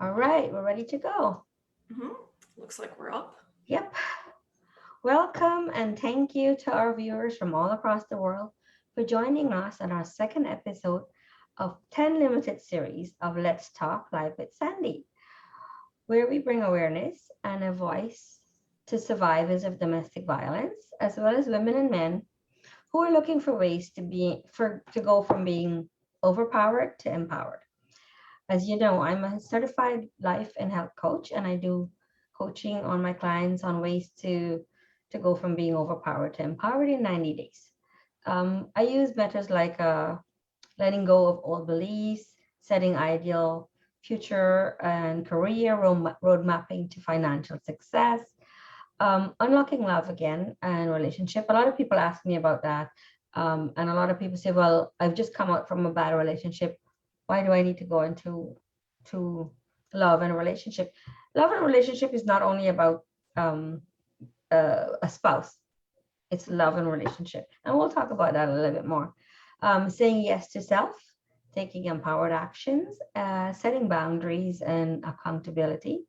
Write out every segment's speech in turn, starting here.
All right, we're ready to go. Looks like we're up. Yep. Welcome and thank you to our viewers from all across the world for joining us on our second episode of 10 limited series of Let's Talk Live with Sandy, where we bring awareness and a voice to survivors of domestic violence, as well as women and men who are looking for ways to go from being overpowered to empowered. As you know, I'm a certified life and health coach, and I do coaching on my clients on ways to go from being overpowered to empowered in 90 days. I use methods like letting go of old beliefs, setting ideal future and career road mapping to financial success, unlocking love again and relationship. A lot of people ask me about that. And a lot of people say, well, I've just come out from a bad relationship. Why do I need to go into love and relationship? Love and relationship is not only about a spouse. It's love and relationship. And we'll talk about that a little bit more. Saying yes to self, taking empowered actions, setting boundaries and accountability.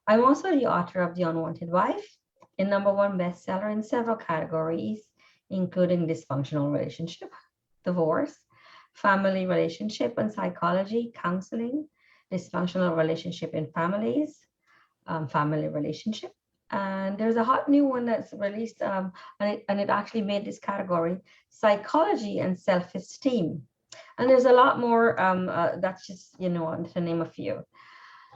I'm also the author of The Unwanted Wife, a #1 bestseller in several categories, including dysfunctional relationship, divorce, family relationship and psychology, counseling, dysfunctional relationship in families, family relationship. And there's a hot new one that's released, and it actually made this category, psychology and self-esteem. And there's a lot more, that's just, to name a few.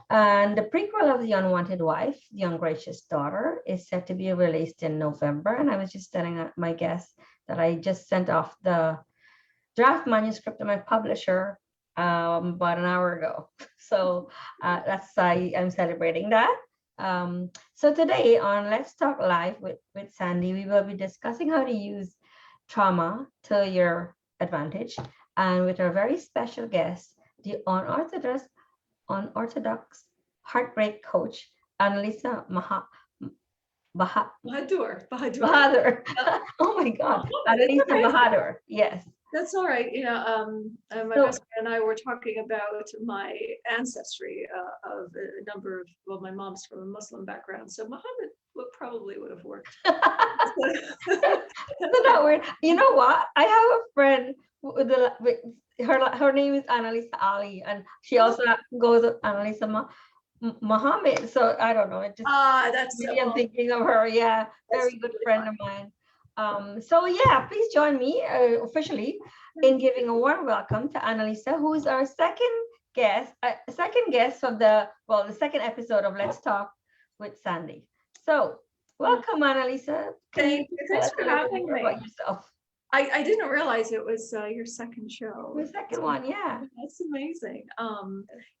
And the prequel of The Unwanted Wife, The Ungracious Daughter, is set to be released in November. And I was just telling my guests that I just sent off the draft manuscript to my publisher about an hour ago. So I'm celebrating that. So today on Let's Talk Live with Sandy, we will be discussing how to use trauma to your advantage. And with our very special guest, the unorthodox heartbreak coach, Annalisa Bahadur. Bahadur. Oh my God, Annalisa Bahadur. Yes. That's all right. My best friend and I were talking about my ancestry of a number of, well, my mom's from a Muslim background, so Muhammad probably would have worked. Isn't that weird? You know what? I have a friend with her name is Annalisa Ali, and she also goes with Annalisa Muhammad. So I don't know. It just that's maybe I'm thinking of her. Yeah, very good friend of mine. So yeah, please join me officially in giving a warm welcome to Annalisa, who is our second guest of the second episode of Let's Talk with Sandy. So welcome, Annalisa. Thank you. Thanks for having me. About yourself. I didn't realize it was your second show. The second one, yeah. That's amazing.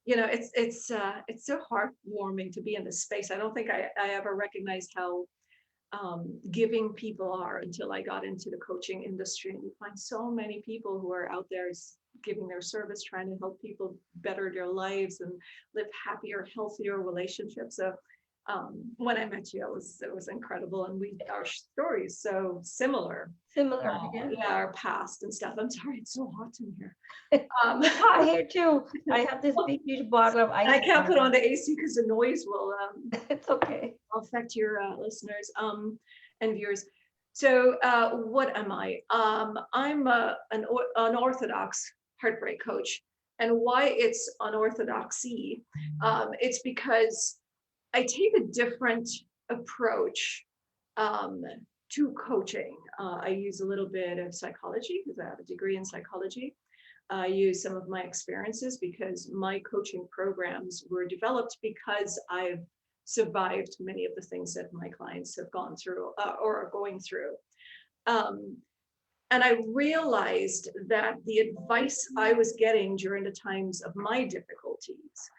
It's so heartwarming to be in this space. I don't think I ever recognized how giving people are until I got into the coaching industry, and you find so many people who are out there giving their service, trying to help people better their lives and live happier, healthier relationships. So when I met you, it was incredible, and our stories so similar. Yeah, our past and stuff. I'm sorry, it's so hot in here. It's hot here too. I have this big huge bottle of ice. I can't put on the AC because the noise will it's okay, affect your listeners and viewers. So what am I? I'm an unorthodox heartbreak coach. And why it's unorthodoxy? It's because I take a different approach to coaching. I use a little bit of psychology because I have a degree in psychology. I use some of my experiences because my coaching programs were developed because I've survived many of the things that my clients have gone through or are going through. And I realized that the advice I was getting during the times of my difficulties,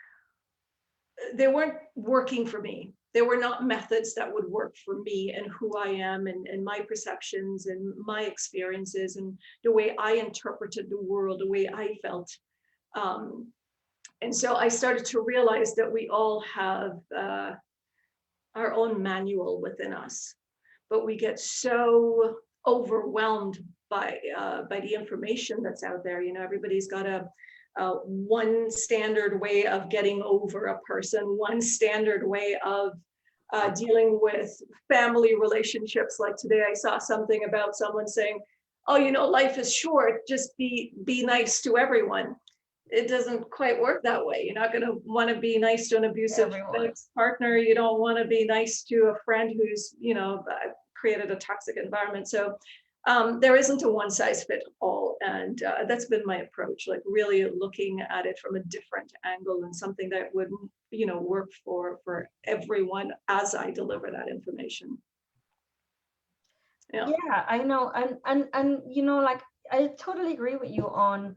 they weren't working for me. They were not methods that would work for me and who I am and my perceptions and my experiences and the way I interpreted the world, the way I felt. And so I started to realize that we all have our own manual within us, but we get so overwhelmed by the information that's out there. Everybody's got a one standard way of getting over a person, one standard way of dealing with family relationships. Like today, I saw something about someone saying, "Oh, you know, life is short. Just be nice to everyone." It doesn't quite work that way. You're not going to want to be nice to an abusive partner. You don't want to be nice to a friend who's, you know, created a toxic environment. So there isn't a one size fits all. And that's been my approach, like really looking at it from a different angle and something that would, you know, work for everyone as I deliver that information. Yeah, I know. And you know, like, I totally agree with you on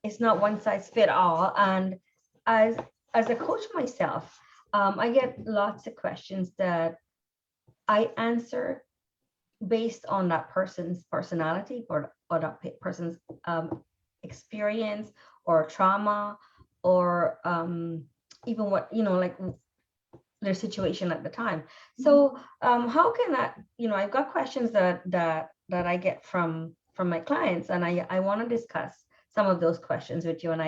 it's not one size fit all. And as a coach myself, I get lots of questions that I answer based on that person's personality or that person's experience or trauma, or even what, you know, like their situation at the time. So how can that, you know, I've got questions that I get from my clients, and I want to discuss some of those questions with you. And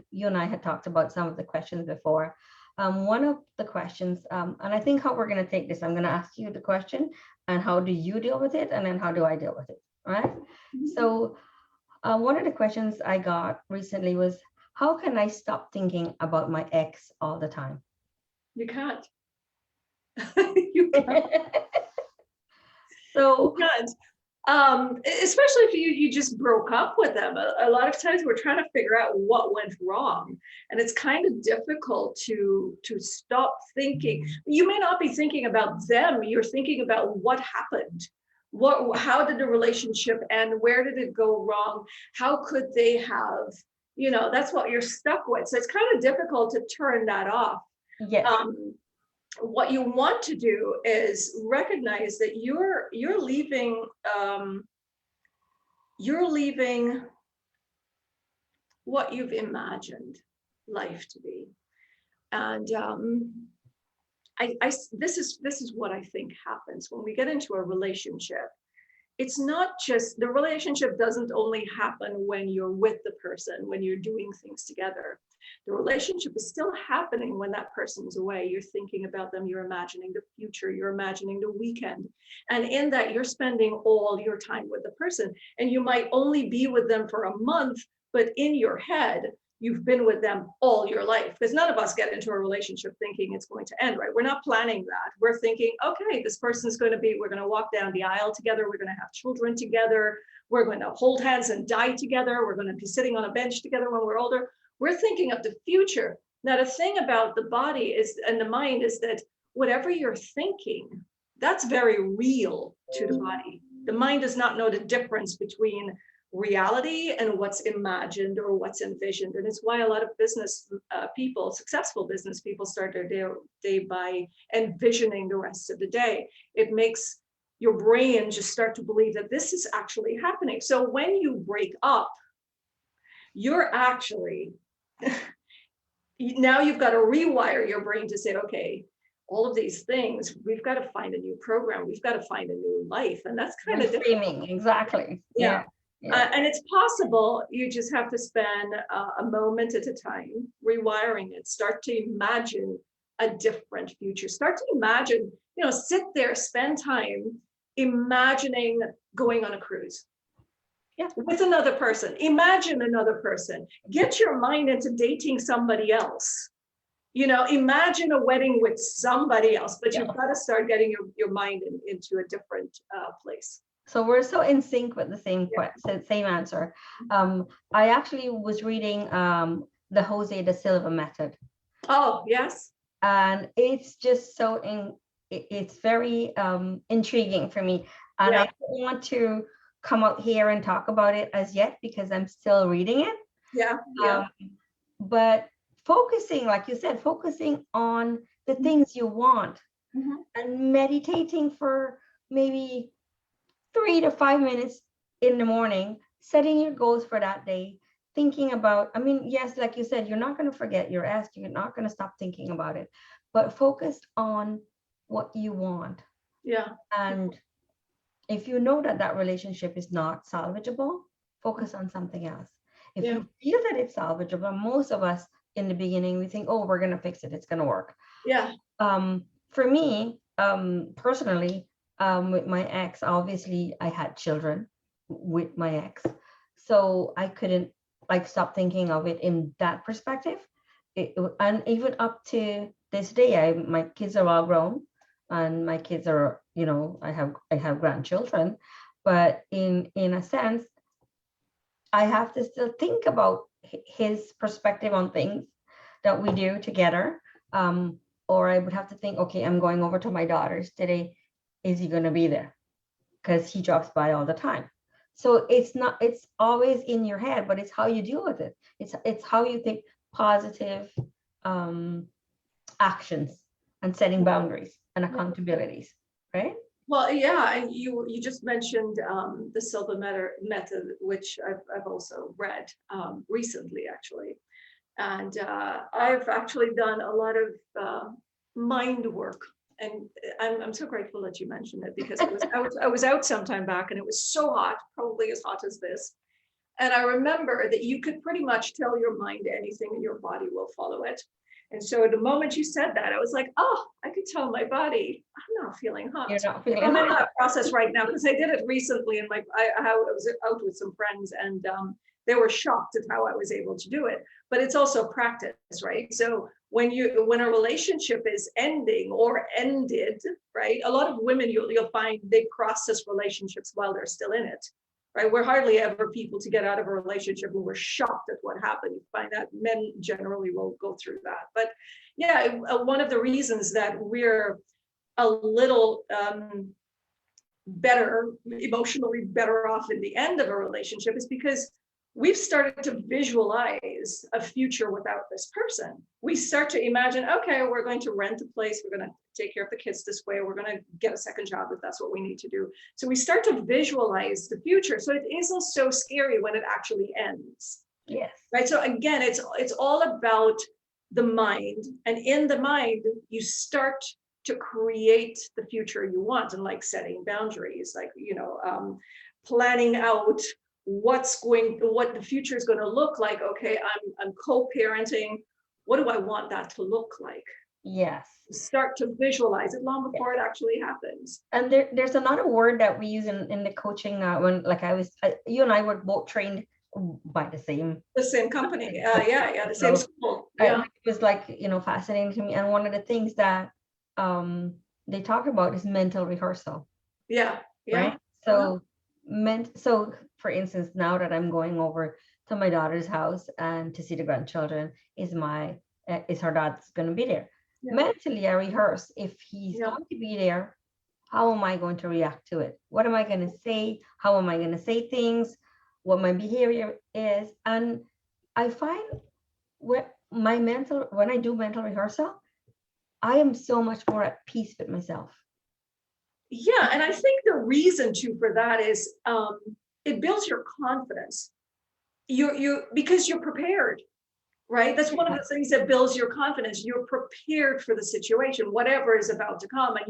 you and I had talked about some of the questions before. One of the questions, and I think how we're going to take this, I'm going to ask you the question, and how do you deal with it, and then how do I deal with it, right? So one of the questions I got recently was, how can I stop thinking about my ex all the time? You can't. You can't. So you can't. Especially if you just broke up with them. A lot of times we're trying to figure out what went wrong, and it's kind of difficult to stop thinking. You may not be thinking about them, you're thinking about what happened. How did the relationship end? Where did it go wrong? How could they have, you know, that's what you're stuck with. So it's kind of difficult to turn that off. yes. What you want to do is recognize that you're leaving what you've imagined life to be. And this is what I think happens when we get into a relationship. It's not just, the relationship doesn't only happen when you're with the person, when you're doing things together. The relationship is still happening when that person's away. You're thinking about them, you're imagining the future, you're imagining the weekend. And in that, you're spending all your time with the person. And you might only be with them for a month, but in your head, you've been with them all your life. Because none of us get into a relationship thinking it's going to end, right? We're not planning that. We're thinking, okay, this person's going to be, we're going to walk down the aisle together. We're going to have children together. We're going to hold hands and die together. We're going to be sitting on a bench together when we're older. We're thinking of the future. Now, the thing about the body is, and the mind is that whatever you're thinking, that's very real to the body. The mind does not know the difference between reality and what's imagined or what's envisioned. And it's why a lot of business people, successful business people, start their day by envisioning the rest of the day. It makes your brain just start to believe that this is actually happening. So when you break up, you're actually, now you've got to rewire your brain to say, okay, all of these things, we've got to find a new program. We've got to find a new life. And that's kind of difficult. Exactly. Yeah. And it's possible. You just have to spend a moment at a time rewiring it. Start to imagine a different future. Start to imagine, you know, sit there, spend time imagining going on a cruise. Yeah. With another person. Imagine another person. Get your mind into dating somebody else. You know, imagine a wedding with somebody else, but you've got to start getting your mind into a different place. So we're so in sync with the same same answer. I actually was reading the 𝘴𝘍𝘆 method. Oh, yes. And it's just so it's very intriguing for me. And I don't want to come out here and talk about it as yet because I'm still reading it. Yeah. But focusing, like you said, focusing on the things you want and meditating for maybe 3 to 5 minutes in the morning, setting your goals for that day, thinking about, I mean, yes, like you said, you're not going to forget your ex, you're not going to stop thinking about it, but focus on what you want. Yeah. And if you know that that relationship is not salvageable, focus on something else. If Yeah. you feel that it's salvageable, most of us in the beginning, we think, oh, we're going to fix it. It's going to work. Yeah. For me, personally, with my ex, obviously I had children with my ex. So I couldn't like stop thinking of it in that perspective. And even up to this day, my kids are all grown, and my kids are, I have grandchildren, but in a sense, I have to still think about his perspective on things that we do together. Or I would have to think, okay, I'm going over to my daughter's today. Is he going to be there? Because he drops by all the time. So it's always in your head, but it's how you deal with it. It's how you take positive actions and setting boundaries and accountabilities, right? Well, yeah, and you just mentioned the Silva method, which I've also read recently, actually, and I've actually done a lot of mind work, and I'm so grateful that you mentioned it, because I was out sometime back, and it was so hot, probably as hot as this, and I remember that you could pretty much tell your mind anything, and your body will follow it. And so the moment you said that, I was like, oh, I could tell my body, I'm not feeling hot. You're not feeling I'm in hot. that process right now, because I did it recently, and I was out with some friends, and they were shocked at how I was able to do it. But it's also practice, right? So when a relationship is ending or ended, right? A lot of women, you'll find they process relationships while they're still in it. Right, we're hardly ever people to get out of a relationship when we're shocked at what happened. You find that men generally will go through that. But yeah, one of the reasons that we're a little better, emotionally better off in the end of a relationship is because we've started to visualize a future without this person. We start to imagine, okay, we're going to rent a place, we're going to take care of the kids this way, we're going to get a second job if that's what we need to do. So we start to visualize the future. So it isn't so scary when it actually ends. Yes. Right. So again, it's all about the mind. And in the mind, you start to create the future you want, and like setting boundaries, like, planning out what the future is going to look like. Okay, I'm co-parenting. What do I want that to look like? Yes. Start to visualize it long before it actually happens. And there's another word that we use in the coaching when, like, you and I were both trained by the same company. The same school. Yeah. It was like, fascinating to me. And one of the things that they talk about is mental rehearsal. Yeah. Right. So so for instance, now that I'm going over to my daughter's house and to see the grandchildren, is her dad's going to be there. Yeah. Mentally, I rehearse, if he's going to be there, how am I going to react to it? What am I going to say? How am I going to say things? What my behavior is? And I find when I do mental rehearsal, I am so much more at peace with myself. Yeah, and I think the reason too for that is it builds your confidence. Because you're prepared, right? That's one of the things that builds your confidence. You're prepared for the situation, whatever is about to come, and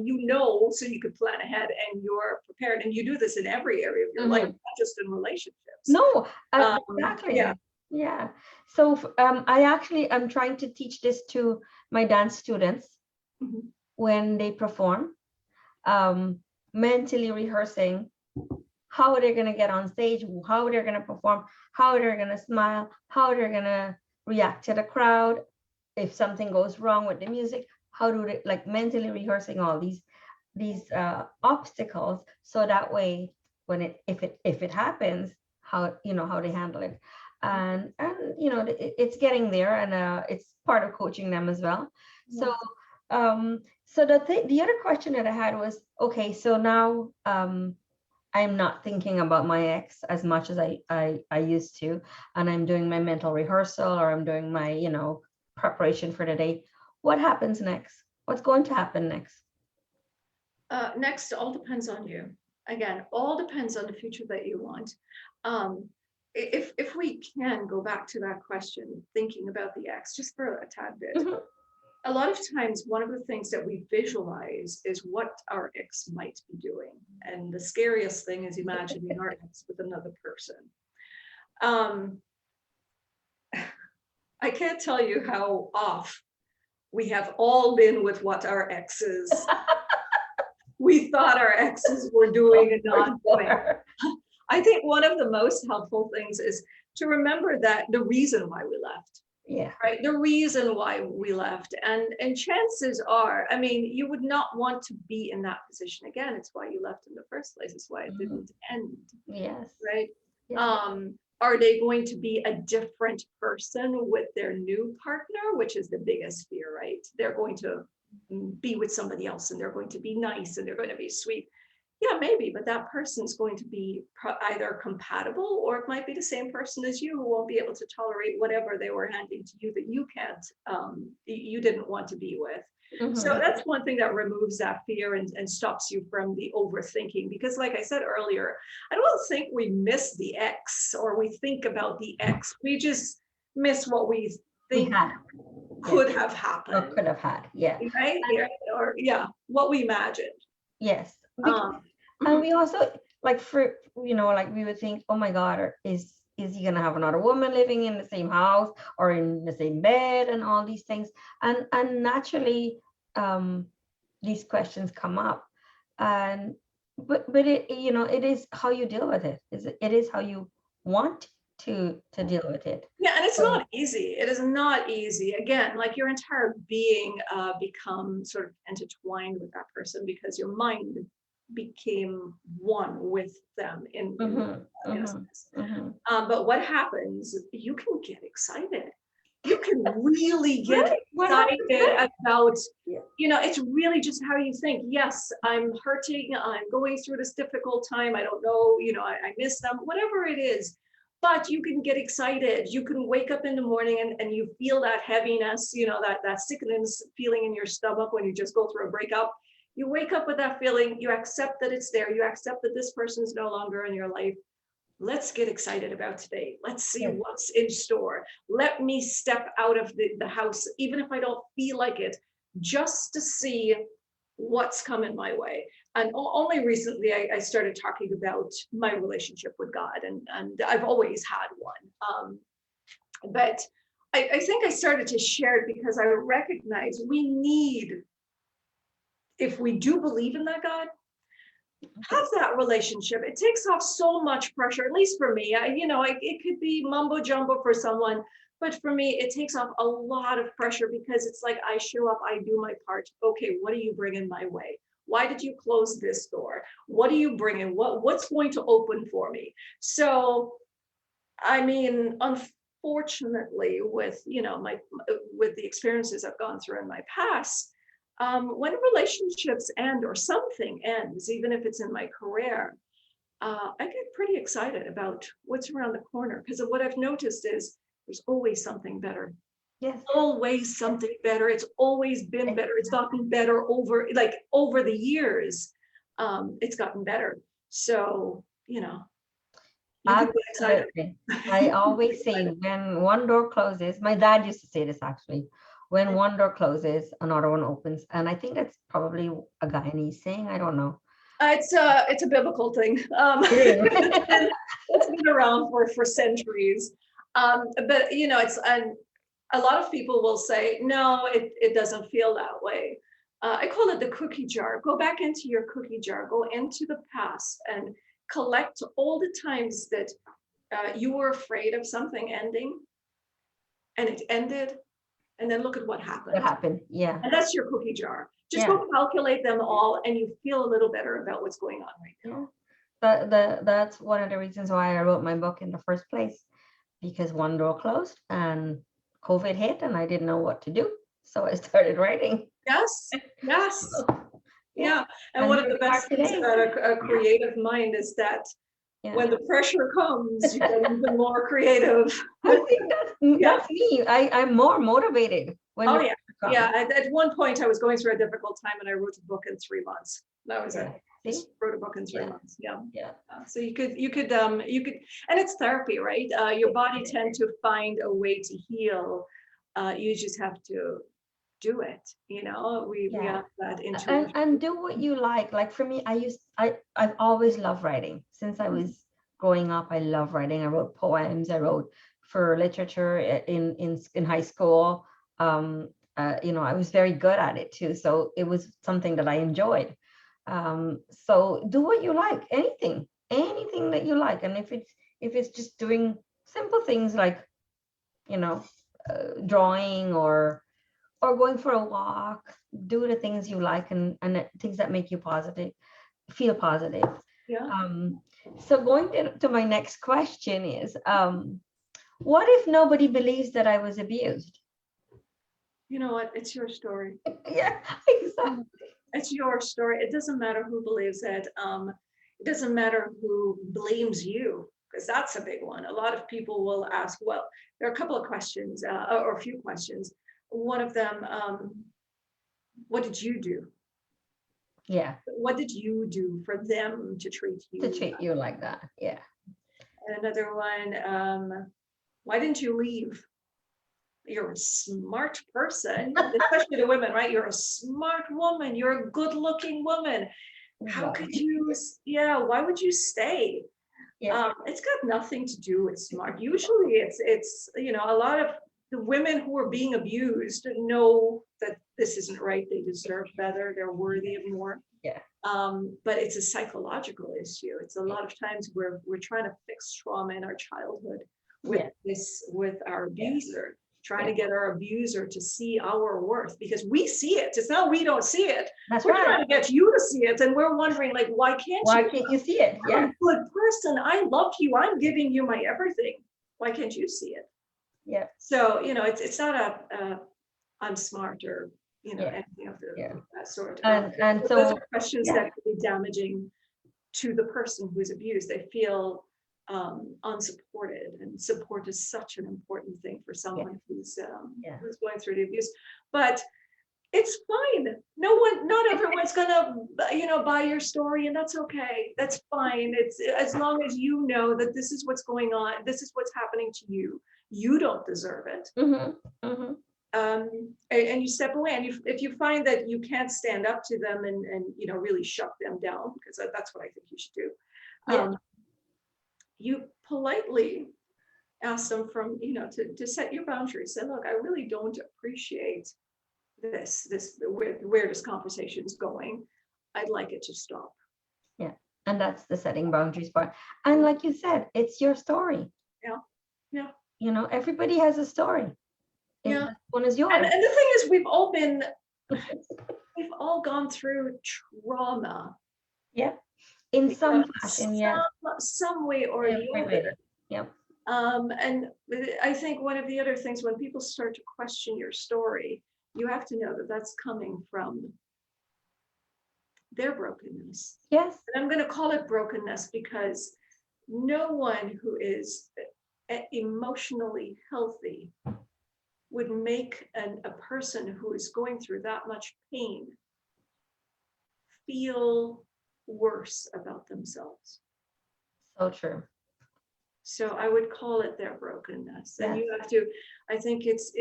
so you could plan ahead, and you're prepared. And you do this in every area of your life, not just in relationships. No, exactly. Yeah. So I'm trying to teach this to my dance students when they perform. Mentally rehearsing how they're going to get on stage, how they're going to perform, how they're going to smile, how they're going to react to the crowd. If something goes wrong with the music, how do they, like, mentally rehearsing all these obstacles, so that way when if it happens, how they handle it. And it's getting there, and it's part of coaching them as well. So the other question that I had was, okay, so now I'm not thinking about my ex as much as I used to, and I'm doing my mental rehearsal, or I'm doing my preparation for the day. What happens next? What's going to happen next? Next, all depends on you. Again, all depends on the future that you want. If we can go back to that question, thinking about the ex just for a tad bit. A lot of times, one of the things that we visualize is what our ex might be doing. And the scariest thing is imagining our ex with another person. I can't tell you how off we have all been with what our exes, we thought our exes were doing and not doing. I think one of the most helpful things is to remember that the reason why we left. Yeah. Right. The reason why we left. And chances are, I mean, you would not want to be in that position again. It's why you left in the first place. It's why it didn't end. Yes. Right. Yeah. Are they going to be a different person with their new partner, which is the biggest fear, right? They're going to be with somebody else and they're going to be nice and they're going to be sweet. Yeah, maybe, but that person's going to be either compatible, or it might be the same person as you who won't be able to tolerate whatever they were handing to you that you can't, you didn't want to be with. So that's one thing that removes that fear and stops you from the overthinking. Because like I said earlier, I don't think we miss the ex or we think about the ex. We just miss what we think could have happened. Or could have had, yeah. Right? Or yeah, what we imagined. Yes. And we also, like, for, like, we would think, oh my God, is he gonna have another woman living in the same house or in the same bed and all these things? And naturally, these questions come up. And but it, it is how you deal with it. It is how you want to deal with it. Yeah, and it's not easy. It is not easy. Again, like your entire being become sort of intertwined with that person because your mind became one with them in a sense. But what happens, you can get excited. You can really get excited about, it's really just how you think. Yes, I'm hurting. I'm going through this difficult time. I don't know, I miss them, whatever it is. But you can get excited. You can wake up in the morning and you feel that heaviness, that sickness feeling in your stomach when you just go through a breakup. You wake up with that feeling, you accept that it's there, you accept that this person is no longer in your life. Let's get excited about today. Let's see what's in store. Let me step out of the house, even if I don't feel like it, just to see what's coming my way. And only recently I started talking about my relationship with God, and I've always had one. But I think I started to share it because I recognize we need, if we do believe in that God, have that relationship. It takes off so much pressure, at least for me. It could be mumbo jumbo for someone, but for me, it takes off a lot of pressure because it's like I show up, I do my part. Okay, what are you bringing my way? Why did you close this door? What are you bringing? What's going to open for me? So, I mean, unfortunately, with with the experiences I've gone through in my past, when relationships end or something ends, even if it's in my career, I get pretty excited about what's around the corner, because what I've noticed is there's always something better. Yes. Always something better. It's always been better. It's gotten better over the years. It's gotten better. So, you can get excited. I always say when one door closes, my dad used to say this actually, when one door closes, another one opens. And I think that's probably a Guyanese saying, I don't know. It's a biblical thing. It's been around for centuries. But it's, and a lot of people will say, no, it doesn't feel that way. I call it the cookie jar. Go back into your cookie jar, go into the past and collect all the times that you were afraid of something ending and it ended. And then look at what happened. What happened, yeah. And that's your cookie jar. Just go calculate them all and you feel a little better about what's going on right now. That's one of the reasons why I wrote my book in the first place, because one door closed and COVID hit and I didn't know what to do. So I started writing. Yes. Yeah. And one of the best things about a creative mind is that when the pressure comes, you get even more creative. I think that's me. I'm more motivated. When at one point I was going through a difficult time and I wrote a book in 3 months. That was it. Just wrote a book in 3 months. So you could, and it's therapy, right? Your body tends to find a way to heal. You just have to do it. We have that intuition. And do what you like. Like for me, I've always loved writing since I was growing up. I love writing. I wrote poems. I wrote for literature in high school. I was very good at it too, so it was something that I enjoyed. So do what you like, anything that you like, and if it's just doing simple things like drawing or going for a walk, do the things you like and things that make you feel positive. Yeah. So going to my next question is, what if nobody believes that I was abused? You know what? It's your story. Yeah, exactly. It's your story. It doesn't matter who believes it. It doesn't matter who blames you, because that's a big one. A lot of people will ask, well, there are a couple of questions or a few questions. One of them, what did you do? Yeah. What did you do for them to treat you like that? Yeah. And another one, why didn't you leave? You're a smart person, especially the women, right? You're a smart woman. You're a good-looking woman. How could you? Yeah. Why would you stay? Yeah. It's got nothing to do with smart. Usually, it's a lot of the women who are being abused know that this isn't right. They deserve better. They're worthy of more. Yeah. But it's a psychological issue. It's a lot of times we're trying to fix trauma in our childhood with our abuser. Trying to get our abuser to see our worth, because we see it. It's not we don't see it. We're trying to get you to see it, and we're wondering, like, why can't you see it? Yeah. I'm a good person. I love you. I'm giving you my everything. Why can't you see it? Yeah. So it's not a I'm smart or anything of that sort. And so those are questions that could be damaging to the person who's abused. They feel unsupported, and support is such an important thing for someone who's going through the abuse. But it's fine. Not everyone's gonna buy your story, and that's okay. That's fine. It's as long as you know that this is what's going on. This is what's happening to you. You don't deserve it. Mm-hmm. Mm-hmm. And you step away, and if you find that you can't stand up to them and really shut them down, because that's what I think you should do. You politely ask them to set your boundaries. Say, look, I really don't appreciate this where this conversation is going. I'd like it to stop. Yeah. And that's the setting boundaries part. And like you said, it's your story. Yeah. Everybody has a story. Yeah. One is yours. And the thing is, we've all gone through trauma. Yeah. In some fashion, some way or the other. Yep. And I think one of the other things, when people start to question your story, you have to know that that's coming from their brokenness. Yes. And I'm going to call it brokenness because no one who is emotionally healthy would make a person who is going through that much pain feel worse about themselves. So true. So I would call it their brokenness. And you have to, I think it's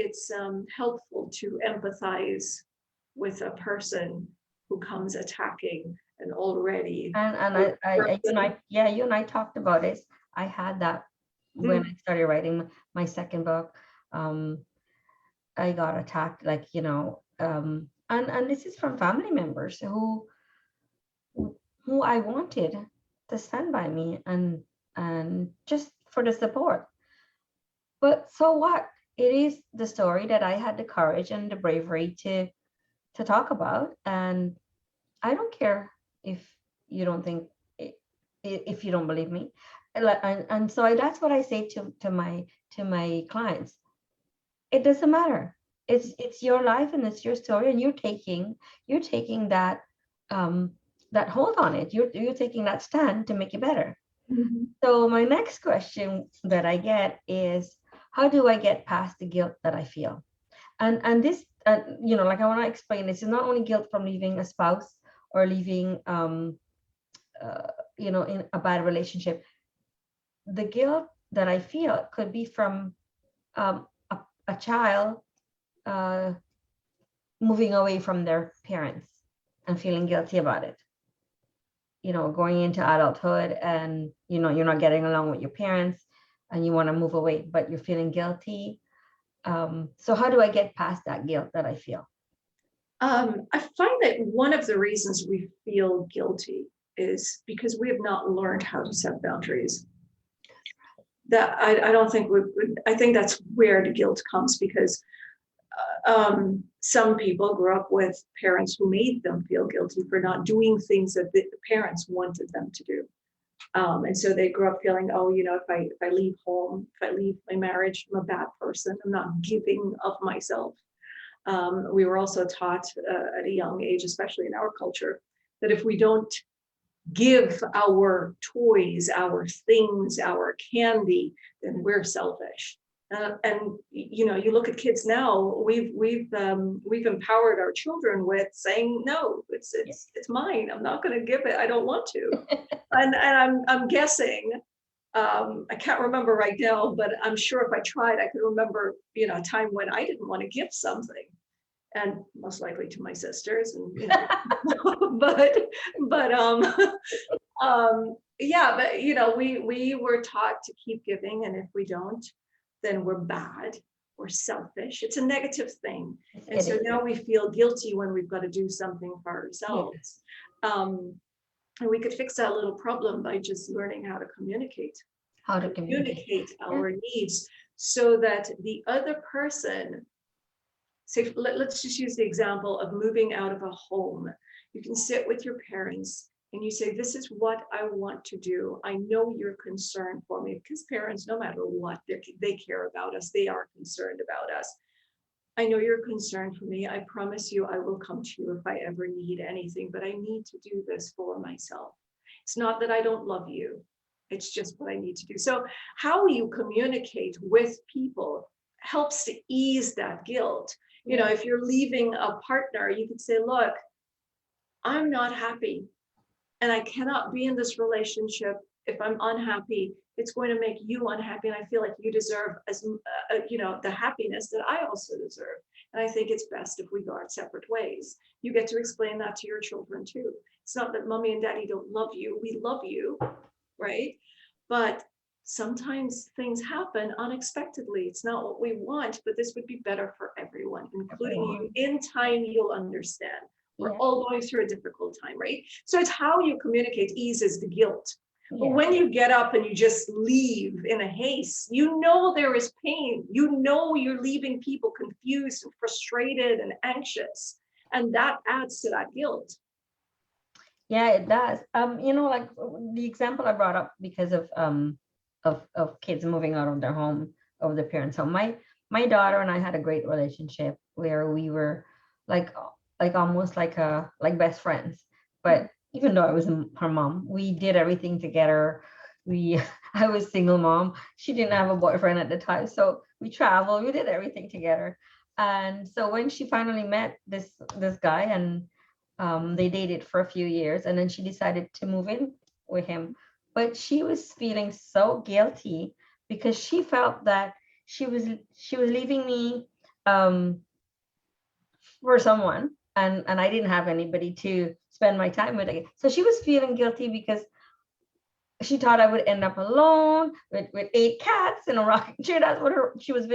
helpful to empathize with a person who comes attacking and already. And you and I talked about it. I had that when I started writing my second book. I got attacked, and this is from family members who I wanted to stand by me and just for the support. But so what? It is the story that I had the courage and the bravery to talk about, and I don't care if you don't think if you don't believe me, and so that's what I say to my clients. It doesn't matter. It's your life and it's your story, and you're taking that that hold on it. You're taking that stand to make it better. Mm-hmm. So my next question that I get is, how do I get past the guilt that I feel? And this, I want to explain, this is not only guilt from leaving a spouse or leaving, in a bad relationship. The guilt that I feel could be from a child moving away from their parents and feeling guilty about it. Going into adulthood and, you're not getting along with your parents. and you want to move away, but you're feeling guilty. So how do I get past that guilt that I feel? I find that one of the reasons we feel guilty is because we have not learned how to set boundaries. That I don't think I think that's where the guilt comes, because some people grew up with parents who made them feel guilty for not doing things that the parents wanted them to do. And so they grew up feeling, oh, if I leave home, if I leave my marriage, I'm a bad person. I'm not giving of myself. We were also taught at a young age, especially in our culture, that if we don't give our toys, our things, our candy, then we're selfish. And you look at kids now. We've empowered our children with saying, no, it's mine. I'm not going to give it. I don't want to. and I'm guessing. I can't remember right now, but I'm sure if I tried, I could remember, a time when I didn't want to give something, and most likely to my sisters, and yeah, but we were taught to keep giving, and if we don't, then we're bad, we're selfish. It's a negative thing, and so now we feel guilty when we've got to do something for ourselves. And we could fix that little problem by just learning how to communicate. How to communicate our needs, so that the other person, say, let's just use the example of moving out of a home. You can sit with your parents and you say, this is what I want to do. I know you're concerned for me, because parents, no matter what, they care about us. They are concerned about us. I know you're concerned for me. I promise you I will come to you if I ever need anything, but I need to do this for myself. It's not that I don't love you. It's just what I need to do. So how you communicate with people helps to ease that guilt. If you're leaving a partner, you could say, look, I'm not happy, and I cannot be in this relationship if I'm unhappy. It's going to make you unhappy, and I feel like you deserve the happiness that I also deserve. And I think it's best if we go our separate ways. You get to explain that to your children too. It's not that mommy and daddy don't love you. We love you, right? But sometimes things happen unexpectedly. It's not what we want, but this would be better for everyone, including you. In time, you'll understand. We're all going through a difficult time, right? So it's how you communicate eases the guilt. But when you get up and you just leave in a haste, there is pain. You're leaving people confused and frustrated and anxious. And that adds to that guilt. Yeah, it does. Like the example I brought up because of kids moving out of their home, of their parents' home. My daughter and I had a great relationship where we were like almost like best friends. But even though I was her mom, we did everything together. I was single mom. She didn't have a boyfriend at the time, so we traveled. We did everything together. And so when she finally met this guy, and they dated for a few years, and then she decided to move in with him. But she was feeling so guilty because she felt that she was leaving me for someone, and I didn't have anybody to spend my time with again. So she was feeling guilty because she thought I would end up alone with 8 cats in a rocking chair. That's what she was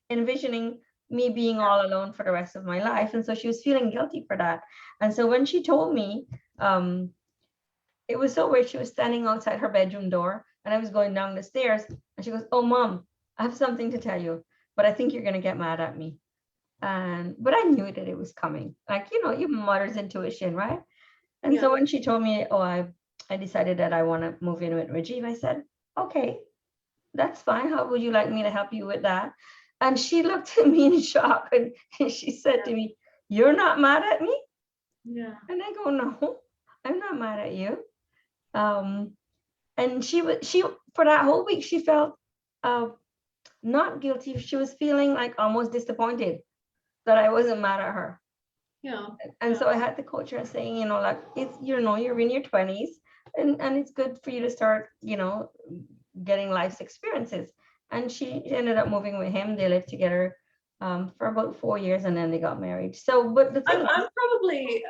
envisioning, me being all alone for the rest of my life. And so she was feeling guilty for that. And so when she told me, it was so weird. She was standing outside her bedroom door, and I was going down the stairs, and she goes, oh, Mom, I have something to tell you, but I think you're going to get mad at me. But I knew that it was coming. Like, your mother's intuition, right? And so when she told me, oh, I decided that I want to move in with Rajiv, I said, okay, that's fine. How would you like me to help you with that? And she looked at me in shock, and she said to me, you're not mad at me? Yeah. And I go, no, I'm not mad at you. And she for that whole week, she felt not guilty. She was feeling like almost disappointed that I wasn't mad at her. Yeah. And so I had to coach her, saying, like, it's, you're in your 20s, and it's good for you to start, getting life's experiences. And she ended up moving with him. They lived together for about 4 years, and then they got married. So, but the thing I'm probably,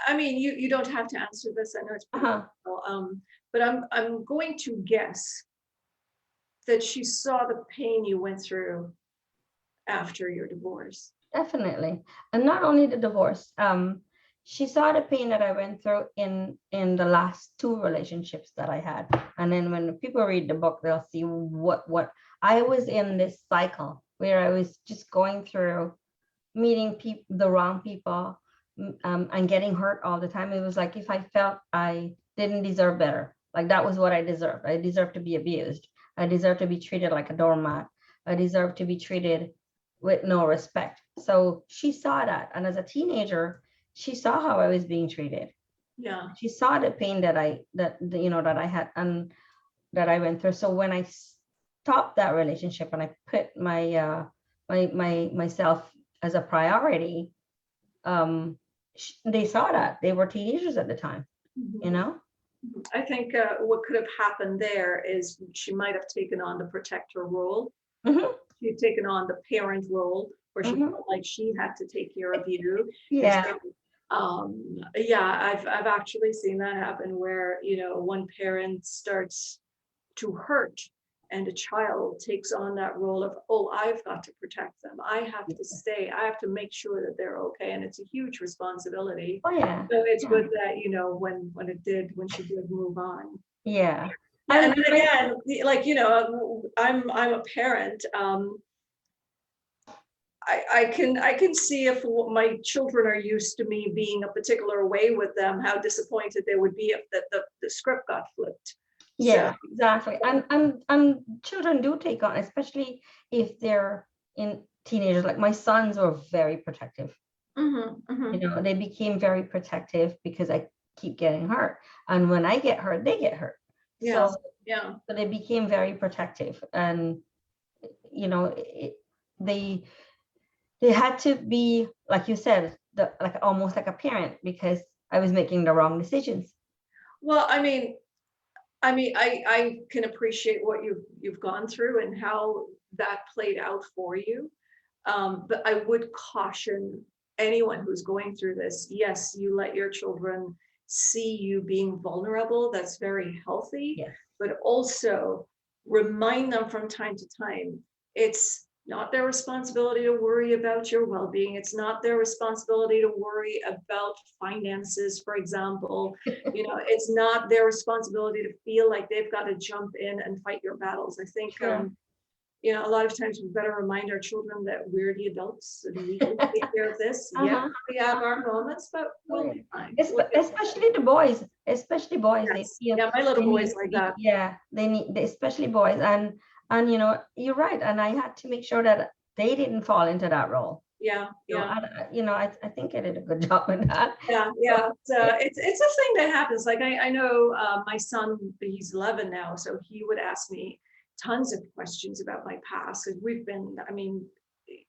I mean, you don't have to answer this. I know it's pretty difficult, but I'm going to guess that she saw the pain you went through after your divorce. Definitely. And not only the divorce, she saw the pain that I went through in the last two relationships that I had. And then when people read the book, they'll see what I was in this cycle where I was just going through meeting the wrong people, and getting hurt all the time. It was like if I felt I didn't deserve better, like that was what I deserved. I deserved to be abused. I deserved to be treated like a doormat. I deserved to be treated with no respect. So she saw that. And as a teenager, she saw how I was being treated. Yeah. She saw the pain that I had and that I went through. So when I stopped that relationship and I put myself as a priority, they saw that. They were teenagers at the time, you know? I think what could have happened there is she might have taken on the protector role. She'd taken on the parent role, where she felt like she had to take care of you. Yeah. Yeah, I've actually seen that happen where, you know, one parent starts to hurt and a child takes on that role of, oh, I've got to protect them. I have to stay. I have to make sure that they're okay. And it's a huge responsibility. Oh yeah. So it's good that, you know, when she did move on. Yeah. And then again, like, you know, I'm a parent. I can see if my children are used to me being a particular way with them, how disappointed they would be if the script got flipped. Yeah, So, exactly. And children do take on, especially if they're in teenagers. Like my sons were very protective. You know, they became very protective because I keep getting hurt. And when I get hurt, they get hurt. yeah. So, Yeah. so they became very protective. And, you know, they had to be, like you said, like almost like a parent, because I was making the wrong decisions. Well, I mean, I can appreciate what you've gone through and how that played out for you. But I would caution anyone who's going through this. Yes, you let your children see you being vulnerable. That's very healthy. Yes. But also remind them from time to time, it's not their responsibility to worry about your well-being. It's not their responsibility to worry about finances, for example. You know, it's not their responsibility to feel like they've got to jump in and fight your battles. I think, you know, a lot of times we better remind our children that we're the adults and we can take care of this. Yeah, we have our moments, but we'll be fine. Especially the boys. Especially boys. Yes. They feel, yeah, my little boys like that. Yeah, especially boys. And you know, you're right. And I had to make sure that they didn't fall into that role. Yeah, yeah. You know, I think I did a good job with that. Yeah, yeah. It's a thing that happens. Like I know my son, he's 11 now, so he would ask me tons of questions about my past. And we've been, I mean,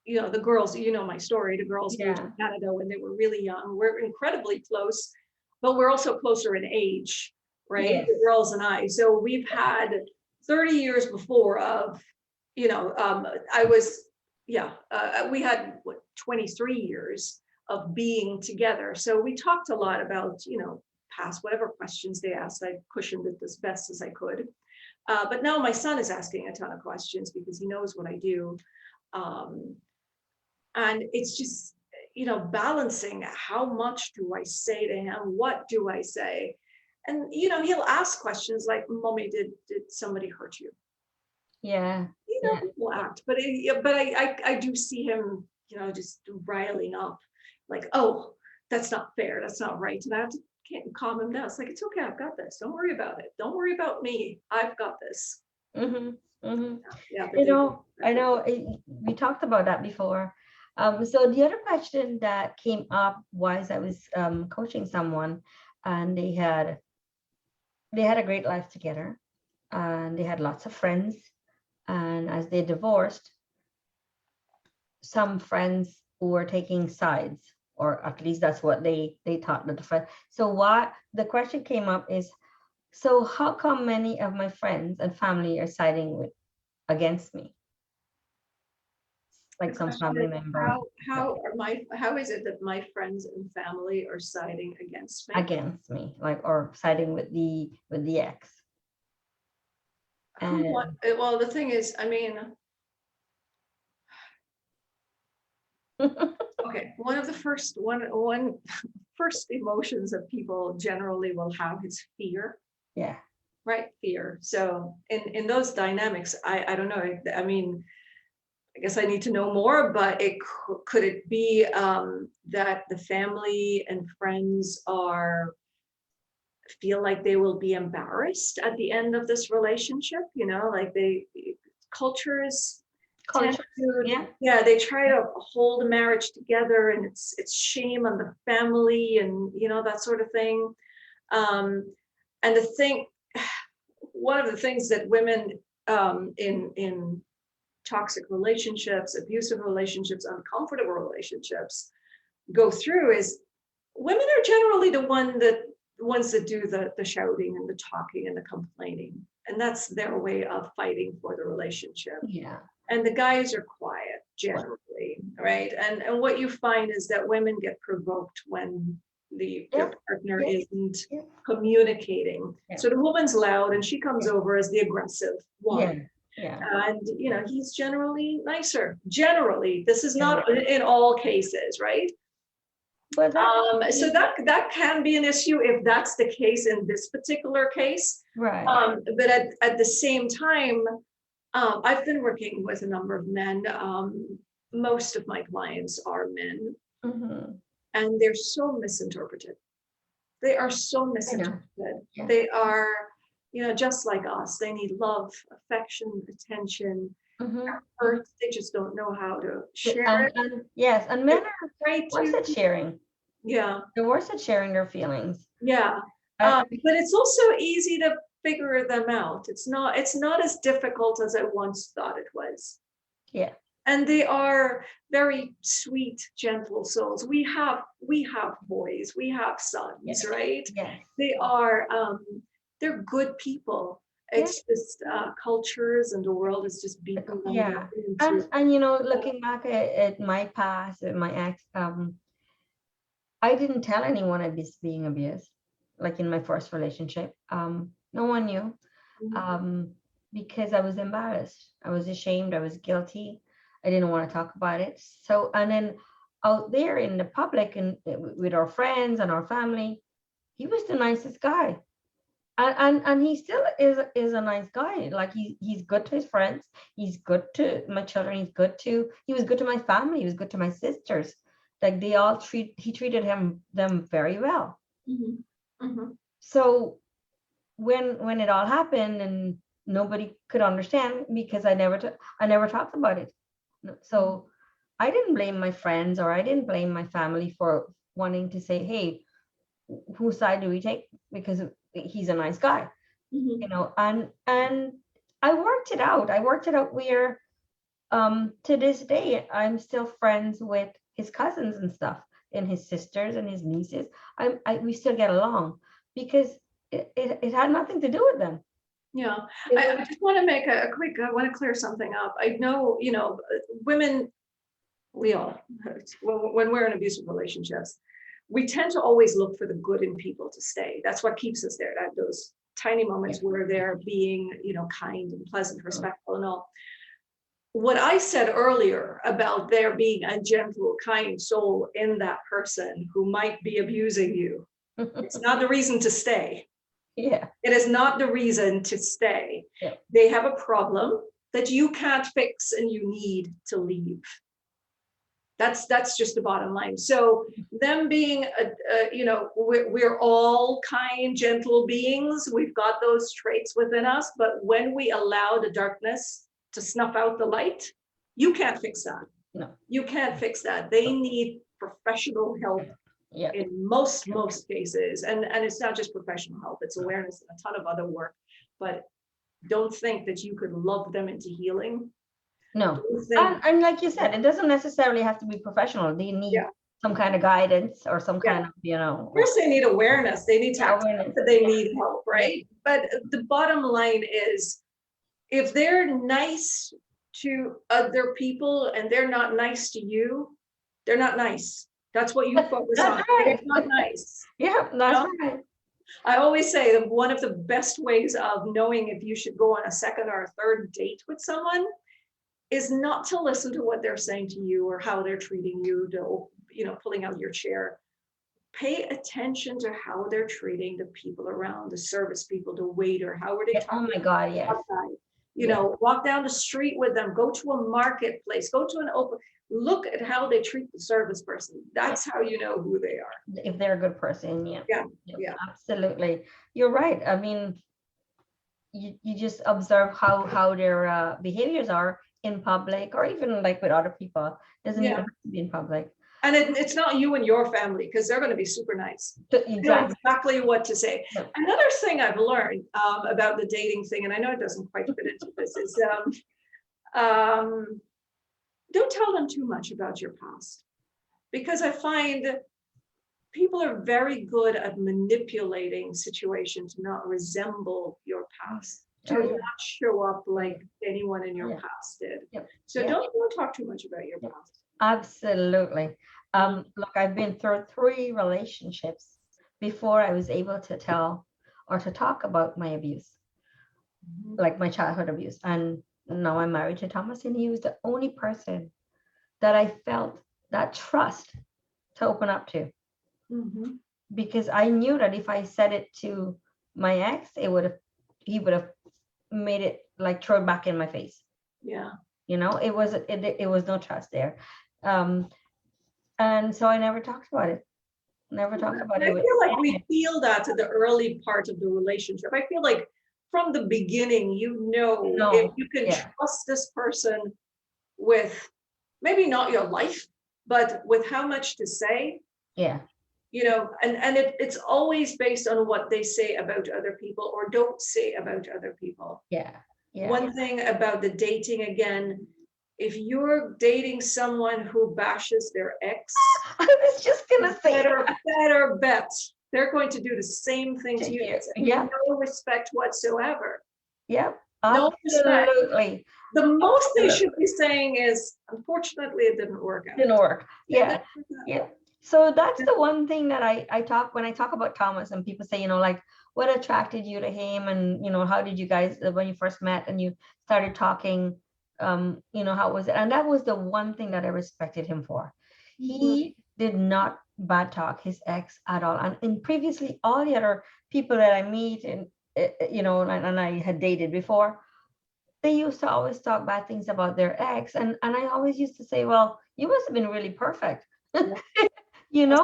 you know, the girls, you know my story. The girls moved to Canada when they were really young. We're incredibly close, but we're also closer in age, right? Yes. The girls and I. So we've had 30 years before of, you know, we had 23 years of being together. So we talked a lot about, you know, past, whatever questions they asked. I cushioned it as best as I could. But now my son is asking a ton of questions because he knows what I do. And it's just, you know, balancing how much do I say to him? What do I say? And, you know, he'll ask questions like, Mommy, did somebody hurt you? Yeah. You know, people act, but I do see him, you know, just riling up like, oh, that's not fair. That's not right. And I have to can't calm him down. It's like, it's okay. I've got this. Don't worry about it. Don't worry about me. I've got this. Yeah, you know, I know we talked about that before. So the other question that came up was I was coaching someone, and they had a great life together, and they had lots of friends. And as they divorced, some friends were taking sides, or at least that's what they thought that the friend. So what the question came up is, so how come many of my friends and family are siding against me? Like some family members. How is it that my friends and family are siding against me? Against me, like, or siding with the ex. And Well, the thing is, I mean, okay, one of the first emotions that people generally will have is fear. yeah, Right, fear. So in those dynamics, I don't know. I mean, I guess I need to know more, but could it be that the family and friends feel like they will be embarrassed at the end of this relationship? You know, like cultures tend culture. to, Yeah, they try to hold a marriage together, and it's shame on the family, and that sort of thing. And the thing, one of the things that women in toxic relationships, abusive relationships, uncomfortable relationships go through is women are generally the ones that do the shouting and the talking and the complaining, and that's their way of fighting for the relationship. yeah. And the guys are quiet generally, right? And what you find is that women get provoked when their partner isn't Yeah. communicating. Yeah. So the woman's loud and she comes over as the aggressive one. Yeah. And he's generally nicer. Generally, this is not in all cases, right? But So that can be an issue if that's the case in this particular case. right. But at the same time, I've been working with a number of men. Most of my clients are men, and they're so misinterpreted. They are so misinterpreted. Yeah. They are, just like us. They need love, affection, attention, hurt. They just don't know how to share it. And yes, and men are Right worse at sharing. Yeah. They're worse at sharing their feelings. Yeah. But it's also easy to figure them out. It's not as difficult as I once thought it was. Yeah. And they are very sweet, gentle souls. We have boys, we have sons, right? Yes. They are they're good people. It's just cultures and the world is just beating them down into. And looking back at my past, at my ex, I didn't tell anyone I was being abused, like in my first relationship. No one knew, because I was embarrassed. I was ashamed. I was guilty. I didn't want to talk about it. So, and then out there in the public and with our friends and our family, he was the nicest guy. And he still is a nice guy. Like he's good to his friends. He's good to my children. He was good to my family. He was good to my sisters. Like he treated them very well. So when it all happened and nobody could understand because I never talked about it. So I didn't blame my friends or I didn't blame my family for wanting to say, hey, whose side do we take? Because he's a nice guy, and I worked it out. Where to this day I'm still friends with his cousins and stuff, and his sisters and his nieces. We still get along because it had nothing to do with them. Yeah, I just want to make a quick, I want to clear something up. I know, women, we all, when we're in abusive relationships, we tend to always look for the good in people to stay. That's what keeps us there, those tiny moments where they're being, kind and pleasant, respectful and all. What I said earlier about there being a gentle, kind soul in that person who might be abusing you, it's not the reason to stay. Yeah. It is not the reason to stay. Yeah. They have a problem that you can't fix and you need to leave. That's just the bottom line. So them being, we're all kind, gentle beings. We've got those traits within us. But when we allow the darkness to snuff out the light, you can't fix that. No. You can't fix that. They need professional help. Yeah. In most cases, and it's not just professional help, it's awareness and a ton of other work. But don't think that you could love them into healing. No. And like you said, it doesn't necessarily have to be professional. They need some kind of guidance or some kind of, First, they need awareness. They need to accept that they need help, right? But the bottom line is, if they're nice to other people and they're not nice to you, they're not nice. That's what you focus on. Right. It's not nice. Yeah, that's right. I always say that one of the best ways of knowing if you should go on a second or a third date with someone is not to listen to what they're saying to you or how they're treating you, to, pulling out your chair. Pay attention to how they're treating the people around, the service people, the waiter. How are they Oh talking? my God, yes. Outside? Walk down the street with them, go to a marketplace, go to an open, look at how they treat the service person. That's how you know who they are. If they're a good person, Yeah. Absolutely. You're right. I mean, you just observe how their behaviors are in public, or even like with other people. Doesn't even have to be in public. And it's not you and your family, because they're going to be super nice. Exactly. You know exactly what to say. Yeah. Another thing I've learned about the dating thing, and I know it doesn't quite fit into this, is don't tell them too much about your past, because I find people are very good at manipulating situations to not resemble your past, to not show up like anyone in your past did. So don't talk too much about your past. Absolutely. Look, I've been through 3 relationships before I was able to tell or to talk about my abuse, like my childhood abuse. And now I'm married to Thomas, and he was the only person that I felt that trust to open up to. Because I knew that if I said it to my ex, he would have made it like throw it back in my face. Yeah. It was no trust there. And so I never talked about it. Never talked about it. I feel like we feel that to the early part of the relationship. I feel like from the beginning, if you can trust this person with maybe not your life, but with how much to say. Yeah. And it's always based on what they say about other people or don't say about other people. Yeah. One thing about the dating, again, if you're dating someone who bashes their ex, I was just gonna say, better bet they're going to do the same thing to you. Yeah. No respect whatsoever. Yep. No respect. Absolutely. The most they should be saying is, unfortunately, it didn't work out. Didn't work. Yeah. Yeah. So that's the one thing that I talk when I talk about Thomas, and people say, like, what attracted you to him, and how did you guys, when you first met and you started talking, how was it? And that was the one thing that I respected him for. He did not bad talk his ex at all. And previously, all the other people that I meet and and I had dated before, they used to always talk bad things about their ex, and I always used to say, well, you must have been really perfect. Yeah.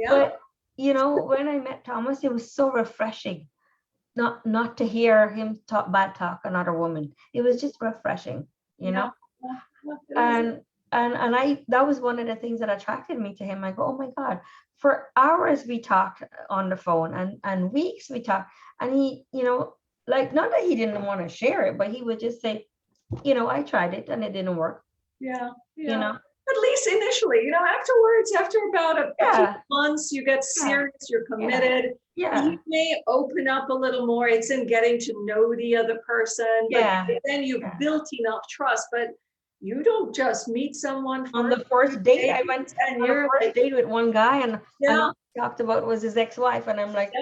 But when I met Thomas, it was so refreshing not to hear him bad talk another woman. It was just refreshing, and that was one of the things that attracted me to him. I go, oh my God, for hours we talked on the phone, and weeks we talked, and he, like, not that he didn't want to share it, but he would just say, I tried it and it didn't work. Yeah. At least initially, afterwards, after about a few months, you get serious, you're committed. Yeah. You may open up a little more. It's in getting to know the other person. But then you've built enough trust. But you don't just meet someone on the first date. I went on the first date with one guy, and all he talked about was his ex-wife, and I'm like,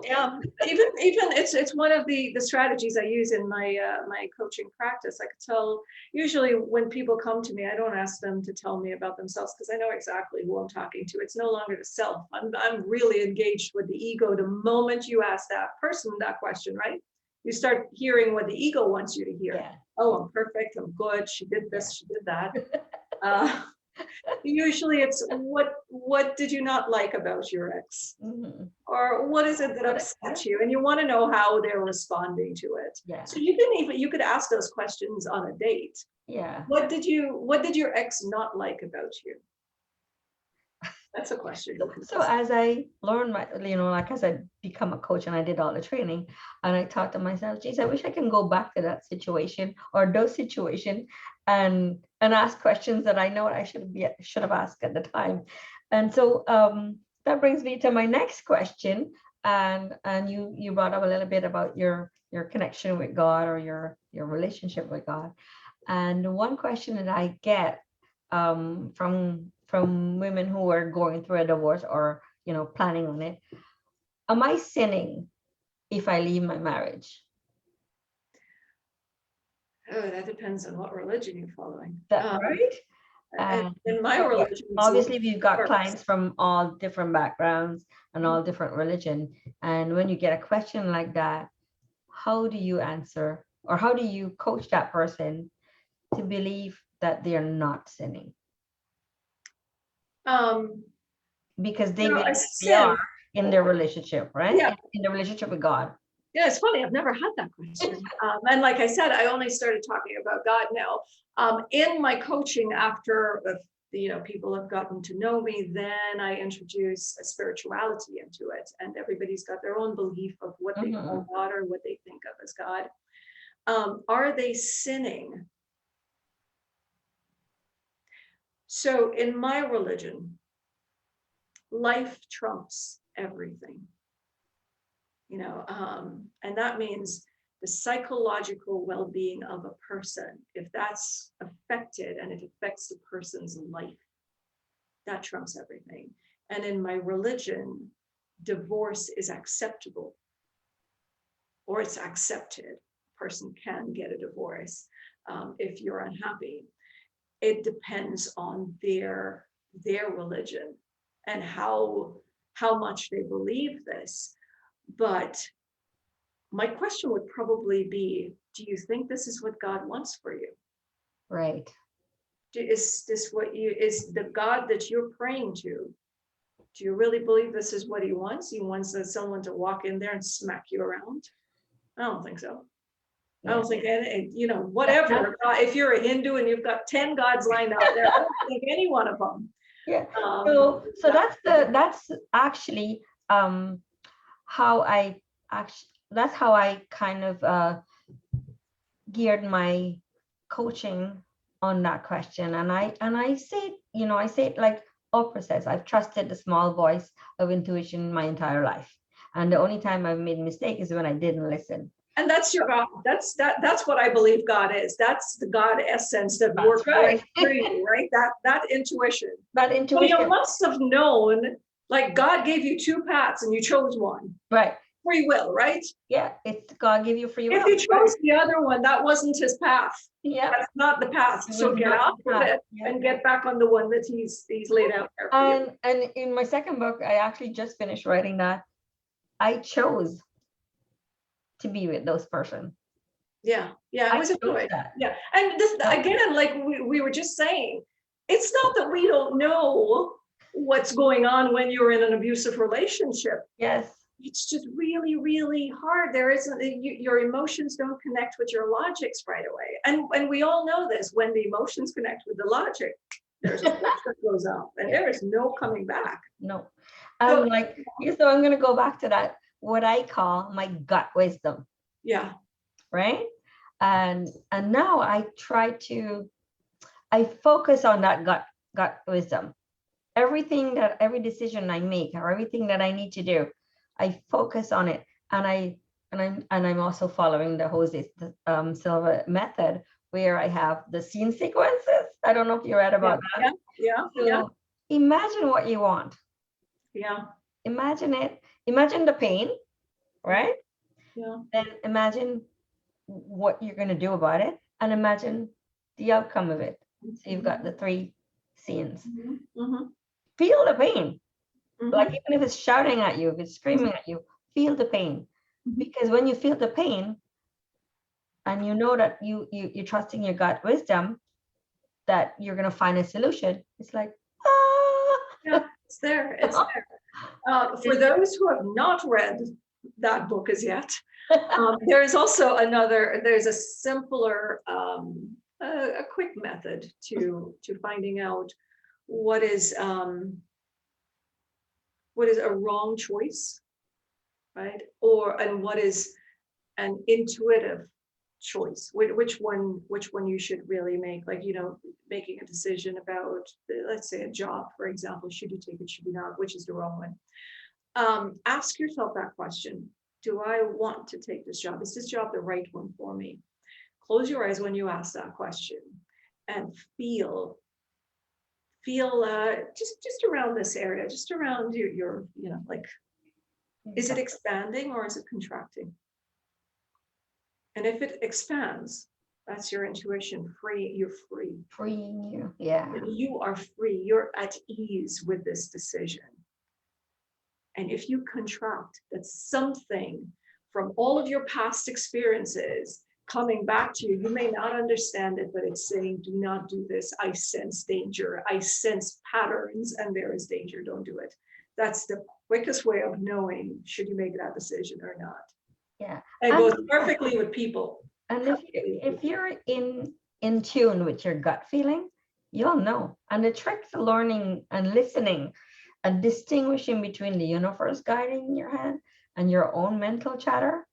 yeah, even it's one of the strategies I use in my my coaching practice. I could tell, usually when people come to me, I don't ask them to tell me about themselves, because I know exactly who I'm talking to. It's no longer the self. I'm really engaged with the ego. The moment you ask that person that question, right? You start hearing what the ego wants you to hear. Yeah. Oh, I'm perfect. I'm good. She did this. She did that. Usually it's what did you not like about your ex? Or what is it that upset you? And you want to know how they're responding to it. Yeah. So you could ask those questions on a date. Yeah. What did your ex not like about you? That's a question. So as I learned like as I become a coach and I did all the training, and I thought to myself, geez, I wish I can go back to that situation or those situations and ask questions that I know I should have asked at the time. And so that brings me to my next question. And you brought up a little bit about your connection with God, or your relationship with God. And one question that I get from women who are going through a divorce, or planning on it, am I sinning if I leave my marriage? Oh, that depends on what religion you're following. That right? And in my So, religion, obviously, we've got worse. clients from all different backgrounds and all different religion. And when you get a question like that, how do you answer, or how do you coach that person to believe that they're not sinning? Because they believe they are in their relationship, right? Yeah. In the relationship with God. Yeah, it's funny. I've never had that question. And like I said, I only started talking about God now. In my coaching, after people have gotten to know me, then I introduce a spirituality into it, and everybody's got their own belief of what they call God or what they think of as God. Are they sinning? So in my religion, life trumps everything. And that means the psychological well-being of a person, if that's affected and it affects the person's life, that trumps everything. And in my religion, divorce is acceptable, or it's accepted. A person can get a divorce if you're unhappy. It depends on their religion and how much they believe this. But my question would probably be, do you think this is what God wants for you? Right. Is this is the God that you're praying to? Do you really believe this is what he wants? He wants someone to walk in there and smack you around? I don't think so. Yeah. I don't think whatever. If you're a Hindu and you've got 10 gods lined up there, I don't think any one of them. Yeah. So that's actually how I kind of geared my coaching on that question. And I say it like Oprah says, I've trusted the small voice of intuition my entire life. And the only time I've made a mistake is when I didn't listen. And that's your God. That's what I believe God is. That's the God essence that works right through you, right? That intuition. That intuition. Well, you must have known, like God gave you two paths and you chose one. Right. Free will, right? Yeah, it's God give you free will. If you chose the other one, that wasn't his path. Yeah. That's not the path. So get off of it and get back on the one that he's laid out there for you. And in my second book, I actually just finished writing that. I chose to be with those person. Yeah, it was a choice. Yeah, and this again, like we were just saying, it's not that we don't know what's going on when you're in an abusive relationship. Yes. It's just really, really hard. There isn't, your emotions don't connect with your logics right away. And we all know this, when the emotions connect with the logic, there's a switch that goes off and there is no coming back. No. So I'm going to go back to that, what I call my gut wisdom. Yeah. Right. And now I focus on that gut wisdom. Every decision I make or everything that I need to do, I focus on it. And I'm also following the 𝘴𝘆𝗱𝘆 method, where I have the scene sequences. I don't know if you read about that. Yeah. Imagine what you want. Yeah. Imagine it. Imagine the pain, right? Yeah. Then imagine what you're going to do about it, and imagine the outcome of it. So you've got the 3 scenes. Feel the pain. Like even if it's shouting at you, if it's screaming at you, feel the pain. Because when you feel the pain, and you know that you're trusting your gut wisdom, that you're going to find a solution, it's like, yeah, it's there. It's there. For those who have not read that book as yet, there is also there's a simpler, a quick method to finding out what is a wrong choice, right? And what is an intuitive choice, which one you should really make, like, making a decision about, let's say, a job, for example. Should you take it, should you not, which is the wrong one? Ask yourself that question. Do I want to take this job? Is this job the right one for me? Close your eyes when you ask that question and feel just around this area, just around your like Is it expanding or is it contracting? And if it expands, that's your intuition. Free, you're free. Freeing you. Yeah. You are free. You're at ease with this decision. And if you contract, that's something from all of your past experiences coming back to you. You may not understand it, but it's saying, do not do this. I sense danger. I sense patterns and there is danger. Don't do it. That's the quickest way of knowing should you make that decision or not. Yeah. And it goes perfectly with people. And if you're in tune with your gut feeling, you'll know. And the trick to learning and listening and distinguishing between the universe guiding in your head and your own mental chatter,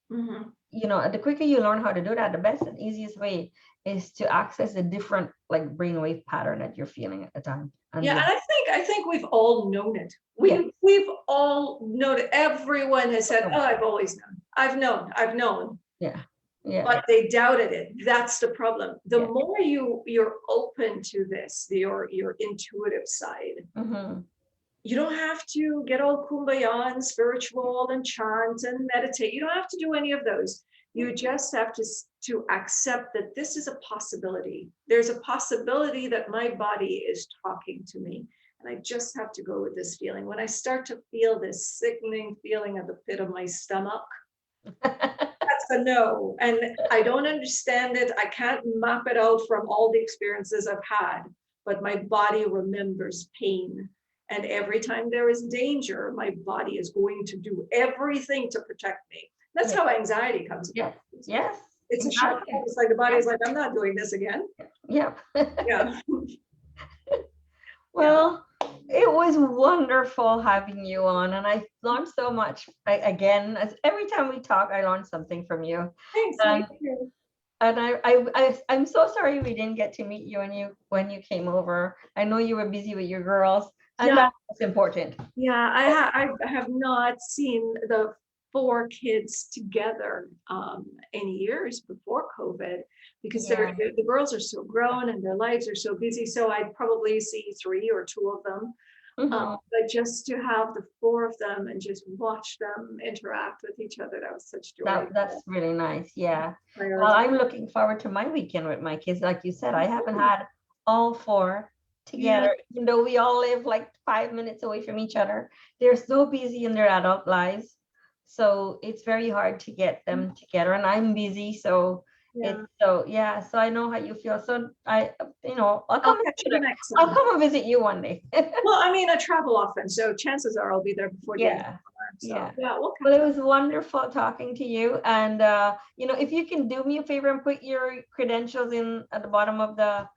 you know, the quicker you learn how to do that, the best and easiest way is to access a different like brainwave pattern that you're feeling at the time. And I think we've all known it. We've all known it. Everyone has said, "Oh, I've always known. I've known." Yeah. But they doubted it. That's the problem. The more you're open to this, your intuitive side, you don't have to get all kumbaya and spiritual and chant and meditate. You don't have to do any of those. You just have to accept that this is a possibility. There's a possibility that my body is talking to me. And I just have to go with this feeling. When I start to feel this sickening feeling at the pit of my stomach, that's a no. And I don't understand it. I can't map it out from all the experiences I've had, but my body remembers pain. And every time there is danger, my body is going to do everything to protect me. That's how anxiety comes about. Yes. It's a shock. It's like the body's like, I'm not doing this again. Yeah. Yeah. Well, it was wonderful having you on, and I learned so much. Again, as every time we talk, I learned something from you. Thanks. And I'm so sorry we didn't get to meet you when you came over. I know you were busy with your girls, and that was important. Yeah, I have not seen the 4 kids together in years before COVID, because the girls are so grown and their lives are so busy. So I'd probably see 3 or 2 of them. But just to have the 4 of them and just watch them interact with each other, that was such joy. That's really nice. Yeah. Well, I'm looking forward to my weekend with my kids. Like you said, I haven't had all 4 together, even though we all live like 5 minutes away from each other. They're so busy in their adult lives. So it's very hard to get them together, and I'm busy. So so I know how you feel. So I'll come and visit you one day. Well, I mean, I travel often, so chances are I'll be there before you. Well, it was wonderful talking to you. And if you can do me a favor and put your credentials in at the bottom of the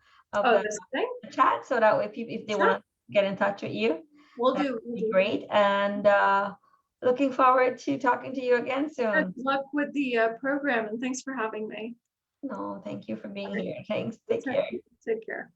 chat, so that way people, if they want to get in touch with you, we'll do. Great. And looking forward to talking to you again soon. Good luck with the program, and thanks for having me. No, thank you for being here. Thanks. Take care. Take care.